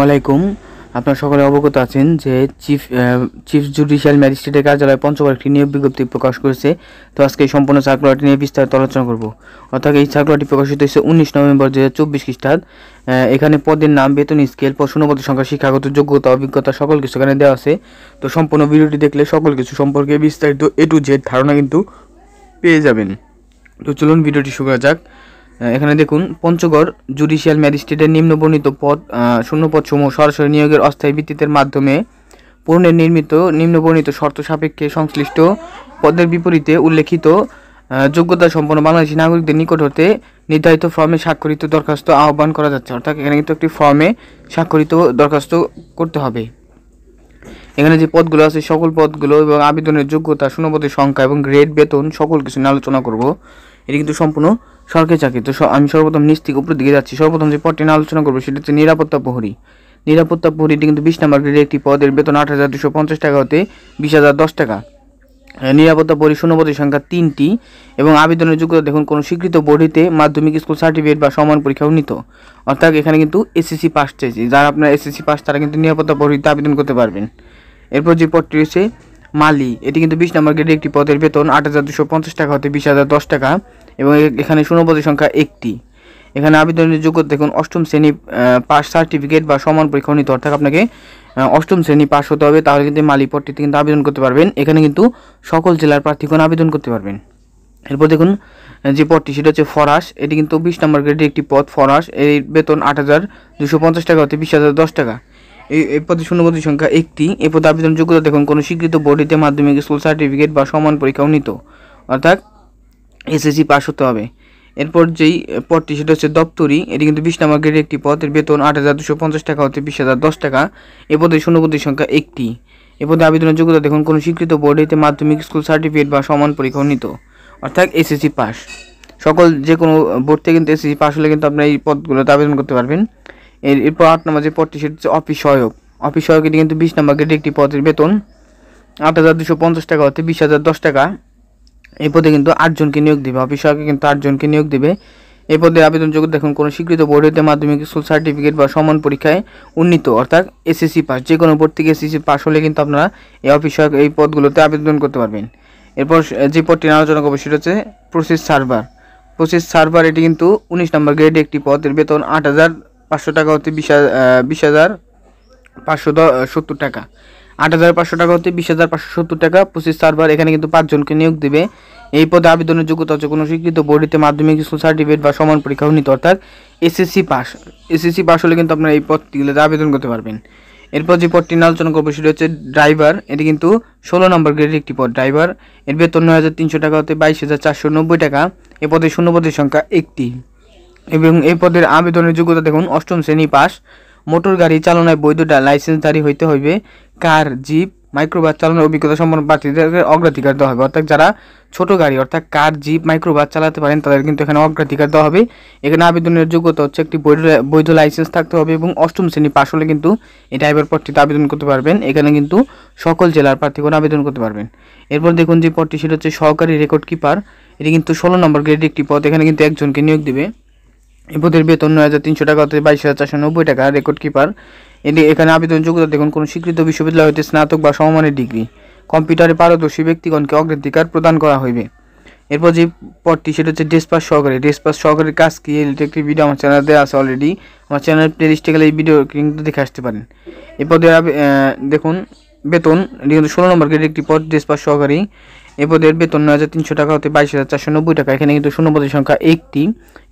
আলাইকুম। আপনারা সকলে অবগত আছেন যে চিফ জুডিশিয়াল ম্যাজিস্ট্রেটের কার্যালয়ে পঞ্চগড় একটি নিয়োগ বিজ্ঞপ্তি প্রকাশ করেছে। তো আজকে এই সম্পূর্ণ সার্কুলারটি নিয়ে বিস্তারিত আলোচনা করব। অর্থাৎ এই সার্কুলারটি প্রকাশিত হয়েছে 19 নভেম্বর 2024 খ্রিস্টাব্দ। এখানে পদের নাম, বেতন স্কেল, শূন্যপদের সংখ্যা, শিক্ষাগত যোগ্যতা, অভিজ্ঞতা সকল কিছু এখানে দেওয়া আছে। তো সম্পূর্ণ ভিডিওটি দেখলে সকল কিছু সম্পর্কে বিস্তারিত A to Z ধারণা কিন্তু পেয়ে যাবেন। তো চলুন ভিডিওটি শুরু করা যাক। এখানে দেখুন, পঞ্চগড় জুডিশিয়াল ম্যাজিস্ট্রেটের নিম্নবর্ণিত পদ শূন্যপদসমূহ সরাসরি নিয়োগের অস্থায়ী ভিত্তিতে মাধ্যমে পূর্ণে নিম্নবর্ণিত শর্ত সাপেক্ষে সংশ্লিষ্ট পদের বিপরীতে উল্লেখিত যোগ্যতা সম্পন্ন বাংলাদেশী নাগরিকদের নিকট হতে নির্ধারিত ফর্মে স্বাক্ষরিত দরখাস্ত আহ্বান করা যাচ্ছে। অর্থাৎ এখানে কিন্তু একটি ফর্মে স্বাক্ষরিত দরখাস্ত করতে হবে। এখানে যে পদগুলো আছে সকল পদগুলো এবং আবেদনের যোগ্যতা, শূন্যপদের সংখ্যা এবং গ্রেড, বেতন সকল কিছু নিয়ে আলোচনা করব। এটি কিন্তু সম্পূর্ণ সরকারি চাকরি। তো আমি সর্বপ্রথম নিচ থেকে উপরের দিকে যাচ্ছি। সর্বপ্রথম যে পদটি নিয়ে আলোচনা করবো সেটা হচ্ছে নিরাপত্তা প্রহরী। নিরাপত্তা প্রহরীটি কিন্তু 20 নম্বর গ্রেডের একটি পদের বেতন 8,250 টাকা হতে 20,010 টাকা। নিরাপত্তা প্রহরী শূন্যপদের সংখ্যা 3টি এবং আবেদনের যোগ্যতা দেখুন, কোনো স্বীকৃত বোর্ডিতে মাধ্যমিক স্কুল সার্টিফিকেট বা সমান পরীক্ষা উন্নীত। অর্থাৎ এখানে কিন্তু এসএসসি পাস চাইছে। যারা আপনার এসএসসি পাস তারা কিন্তু নিরাপত্তা প্রহরীতে আবেদন করতে পারবেন। এরপর যে পদটি রয়েছে মালি, এটি কিন্তু 20 নম্বর গ্রেডের একটি পদের বেতন 8,250 টাকা হতে 20,010 টাকা এবং এখানে শূন্যপদের সংখ্যা 1টি। এখানে আবেদনের যোগ্যতা দেখুন, অষ্টম শ্রেণী পাস সার্টিফিকেট বা সমান পরীক্ষা উন্নীত। অর্থাৎ আপনাকে অষ্টম শ্রেণী পাস হতে হবে, তাহলে কিন্তু মালি পদটিতে কিন্তু আবেদন করতে পারবেন। এখানে কিন্তু সকল জেলার প্রার্থীগণ আবেদন করতে পারবেন। এরপর দেখুন যে পদটি সেটা হচ্ছে ফরাস। এটি কিন্তু 20 নম্বর গ্রেডের একটি পদ ফরাস। এর বেতন 8,250 টাকা হতে 20,010 টাকা। এই পদে শূন্যপদের সংখ্যা 1টি। এই পদে আবেদনের যোগ্যতা দেখুন, কোনো স্বীকৃত বোর্ডিতে মাধ্যমিক স্কুল সার্টিফিকেট বা সমান পরীক্ষা উন্নীত। অর্থাৎ এসএসসি পাস হতে হবে। এরপর যেই পদটি সেটা হচ্ছে দপ্তরি। এটি কিন্তু 20 নম্বর গ্রেডের একটি পদ। এর বেতন 8,250 টাকা হতে 20,010 টাকা। এ পদে শূন্যপদের সংখ্যা 1টি। এ পদে আবেদনের যোগ্যতা দেখুন, কোনো স্বীকৃত বোর্ডেতে মাধ্যমিক স্কুল সার্টিফিকেট বা সমান পরীক্ষা উন্নীত। অর্থাৎ এসএসসি পাস। সকল যে কোনো বোর্ড থেকে কিন্তু এসএসসি পাস হলে কিন্তু আপনার এই পদগুলোতে আবেদন করতে পারবেন। এরপর 8 নম্বর যে পদটি সেটা হচ্ছে অফিস সহায়ক। অফিস সহায়ক এটি কিন্তু 20 নম্বর গ্রেডের একটি পদের বেতন 8,250 টাকা হতে 20,010 টাকা। এই পদে কিন্তু 8 জনকে নিয়োগ দেবে। অফিস সহায়কে কিন্তু 8 জনকে নিয়োগ দেবে। এই পদে আবেদন যোগ্যতা দেখুন, কোনো স্বীকৃত বোর্ড হতে মাধ্যমিক স্কুল সার্টিফিকেট বা সমান পরীক্ষায় উন্নীত। অর্থাৎ এসএসসি পাস। যে কোনো বোর্ড থেকে এসএসসি পাস হলে কিন্তু আপনারা এই অফিস সহায়ক এই পদগুলোতে আবেদন করতে পারবেন। এরপর যে পদটি আলোচনা করবো সেটা হচ্ছে প্রসেস সার্ভার। প্রসেস সার্ভার এটি কিন্তু 19 নম্বর গ্রেডে একটি পদ। এর বেতন 8,500 টাকা হতে 20,570 টাকা। 8,500 টাকা হতে 20,570 টাকা প্রসেস সার্ভার। এখানে কিন্তু 5 জনকে নিয়োগ দেবে। এই পদে আবেদনের যোগ্যতা হচ্ছে কোনো স্বীকৃত বোর্ডিতে মাধ্যমিক স্কুল সার্টিফিকেট বা সমান পরীক্ষা উন্নীত। অর্থাৎ এসএসসি পাস। এসএসসি পাস হলে কিন্তু আপনারা এই পদটিগুলোতে আবেদন করতে পারবেন। এরপর যে পদটি নিয়ে আলোচনা করবো সেটা হচ্ছে ড্রাইভার। এটি কিন্তু 16 নম্বর গ্রেডের একটি পদ ড্রাইভার। এর বেতন 9,300 টাকা হতে 22,490 টাকা। এ পদে শূন্যপদের সংখ্যা 1টি এবং এই পদের আবেদনের যোগ্যতা দেখুন, অষ্টম শ্রেণী পাস। মোটর গাড়ি চালনায় বৈধ লাইসেন্সধারী হইতে হইবে। কার, জিপ, মাইক্রোবাস চালানোর অভিজ্ঞতা সম্পন্ন প্রার্থীদেরকে অগ্রাধিকার দেওয়া হবে। অর্থাৎ যারা ছোট গাড়ি অর্থাৎ কার, জিপ, মাইক্রোবাস চালাতে পারেন তাদের কিন্তু এখানে অগ্রাধিকার দেওয়া হবে। এখানে আবেদনের যোগ্যতা হচ্ছে একটি বৈধ লাইসেন্স থাকতে হবে এবং অষ্টম শ্রেণী পাস হলে কিন্তু এই ড্রাইভার পদটিতে আবেদন করতে পারবেন। এখানে কিন্তু সকল জেলার প্রার্থীগণ আবেদন করতে পারবেন। এরপর দেখুন যে পদটি সেটা হচ্ছে সহকারী রেকর্ড কিপার। এটি কিন্তু 16 নম্বর গ্রেডের একটি পদ। এখানে কিন্তু 1 জনকে নিয়োগ দেবে। এই পদের বেতন 9,300 টাকা হতে 22,490 টাকা। রেকর্ড কিপার এখানে আবেদন যোগ্যতা দেখুন, কোনো স্বীকৃত বিশ্ববিদ্যালয় হতে স্নাতক বা সমমানের ডিগ্রি। কম্পিউটারে পারদর্শী ব্যক্তিগণকে অগ্রাধিকার প্রদান করা হইবে। এরপর যে পদটি সেটা হচ্ছে ডেসপাস সহকারী। ডেসপাস সহকারীর কাজ কি, একটি ভিডিও আমার চ্যানেলে দেওয়া আছে অলরেডি। আমার চ্যানেল প্লেলিস্টে গেলে এই ভিডিও কিন্তু দেখে আসতে পারেন। এই পদে দেখুন বেতন, এটি কিন্তু 16 নম্বর গ্রেডের একটি পদ ডেসপাস সহকারী। এই পদের বেতন 9,300 টাকা হতে 22,490 টাকা। এখানে কিন্তু শূন্যপদের সংখ্যা 1টি।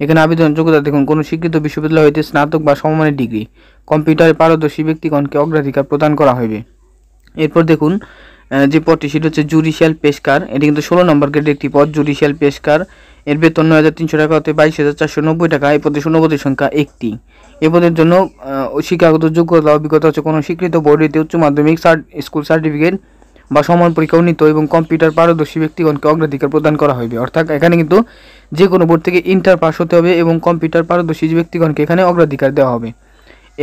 এখানে আবেদনের যোগ্যতা দেখুন, কোনো স্বীকৃত বিশ্ববিদ্যালয় হইতে স্নাতক বা সমমানের ডিগ্রি। কম্পিউটারে পারদর্শী ব্যক্তিগণকে অগ্রাধিকার প্রদান করা হইবে। এরপর দেখুন যে পদটি সেটা হচ্ছে জুডিশিয়াল পেশকার। এটি কিন্তু 16 নম্বর গ্রেডের একটি পদ জুডিশিয়াল পেশকার। এর বেতন 9,300 টাকা হতে 22,490 টাকা। এই পদে শূন্যপদের সংখ্যা 1টি। এই পদের জন্য শিক্ষাগত যোগ্যতা অভিজ্ঞতা হচ্ছে কোনো স্বীকৃত বোর্ডিতে উচ্চ মাধ্যমিক স্কুল সার্টিফিকেট বা সমান পরীক্ষা উন্নীত এবং কম্পিউটার পারদর্শী ব্যক্তিগণকে অগ্রাধিকার প্রদান করা হইবে। অর্থাৎ এখানে কিন্তু যে কোনো বোর্ড থেকে ইন্টার পাস হতে হবে এবং কম্পিউটার পারদর্শী ব্যক্তিগণকে এখানে অগ্রাধিকার দেওয়া হবে।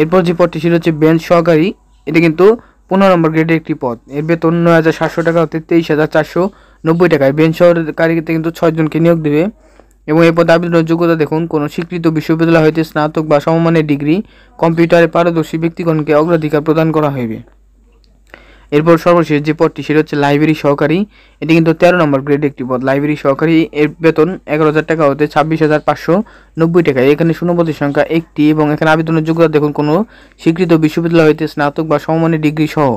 এরপর যে পদটি সেটা হচ্ছে বেঞ্চ সহকারী। এটি কিন্তু 15 নম্বর গ্রেডের একটি পদ। এর বেতন 9,700 টাকা হতে 23,490 টাকায়। বেঞ্চ সহকারীতে কিন্তু 6 জনকে নিয়োগ দেবে। এবং এই পদে আবেদনের যোগ্যতা দেখুন, কোনো স্বীকৃত বিশ্ববিদ্যালয় হইতে স্নাতক বা সমমানের ডিগ্রি, কম্পিউটারে পারদর্শী ব্যক্তিগণকে অগ্রাধিকার প্রদান করা হইবে। এরপর সর্বশেষ যে পদটি সেটা হচ্ছে লাইব্রেরি সহকারী। এটি কিন্তু 13 নম্বর গ্রেড একটি পদ। লাইব্রেরি সহকারী এর বেতন 11,000 টাকা হতে 26,590 টাকা। এখানে শূন্যপদের সংখ্যা একটি এবং এখানে আবেদনের যোগ্যতা দেখুন, কোনো স্বীকৃত বিশ্ববিদ্যালয় হইতে স্নাতক বা সমমানের ডিগ্রি সহ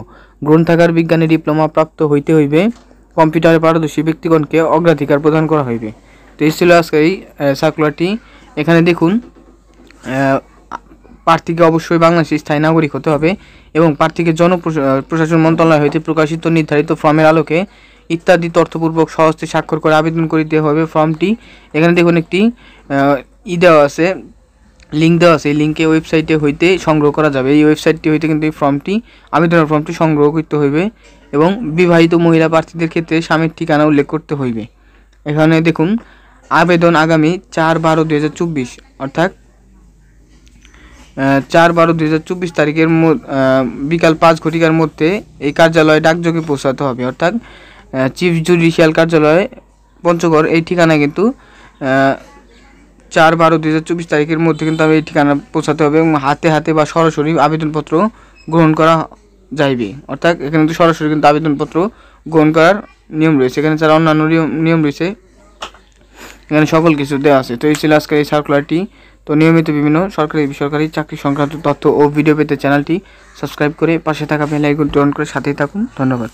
গ্রন্থাগার বিজ্ঞানে ডিপ্লোমা প্রাপ্ত হইতে হইবে, কম্পিউটারে পারদর্শী ব্যক্তিগণকে অগ্রাধিকার প্রদান করা হইবে। তো এই ছিল আজকে এই সার্কুলারটি। এখানে দেখুন, প্রার্থীকে অবশ্যই বাংলাদেশের স্থায়ী নাগরিক হতে হবে এবং প্রার্থীকে জনপ্রশাসন মন্ত্রণালয় হইতে প্রকাশিত নির্ধারিত ফর্মের আলোকে ইত্যাদি তথ্যপূর্বক সহজে স্বাক্ষর করে আবেদন করিতে হবে ফর্মটি। এখানে দেখুন একটি দেওয়া আছে, লিঙ্ক দেওয়া আছে। এই লিঙ্কে ওয়েবসাইটে হইতে সংগ্রহ করা যাবে। এই ওয়েবসাইটটি হইতে কিন্তু এই ফর্মটি, আবেদনের ফর্মটি সংগ্রহ করতে হইবে এবং বিবাহিত মহিলা প্রার্থীদের ক্ষেত্রে স্বামীর ঠিকানা উল্লেখ করতে হইবে। এখানে দেখুন, আবেদন আগামী 4/12/2024 অর্থাৎ 4/12/2024 তারিখের বিকাল 5 ঘটিকার মধ্যে এই কার্যালয়ে ডাকযোগে পৌঁছাতে হবে। অর্থাৎ চিফ জুডিশিয়াল কার্যালয় পঞ্চগড়, এই ঠিকানায় কিন্তু 4/12/2024 তারিখের মধ্যে কিন্তু এই ঠিকানা পৌঁছাতে হবে এবং হাতে হাতে বা সরাসরি আবেদনপত্র গ্রহণ করা যাইবে। অর্থাৎ এখানে কিন্তু সরাসরি কিন্তু আবেদনপত্র গ্রহণ করার নিয়ম রয়েছে। এখানে যারা অন্যান্য নিয়ম রয়েছে, এখানে সকল কিছু দেওয়া আছে। তো এই ছিল আজকের এই সার্কুলারটি। তো নিয়মিত বিভিন্ন সরকারি বেসরকারি চাকরি সংক্রান্ত তথ্য ও ভিডিও পেতে চ্যানেলটি সাবস্ক্রাইব করে পাশে থাকা বেল আইকনটি অন করে সাথেই থাকুন। ধন্যবাদ।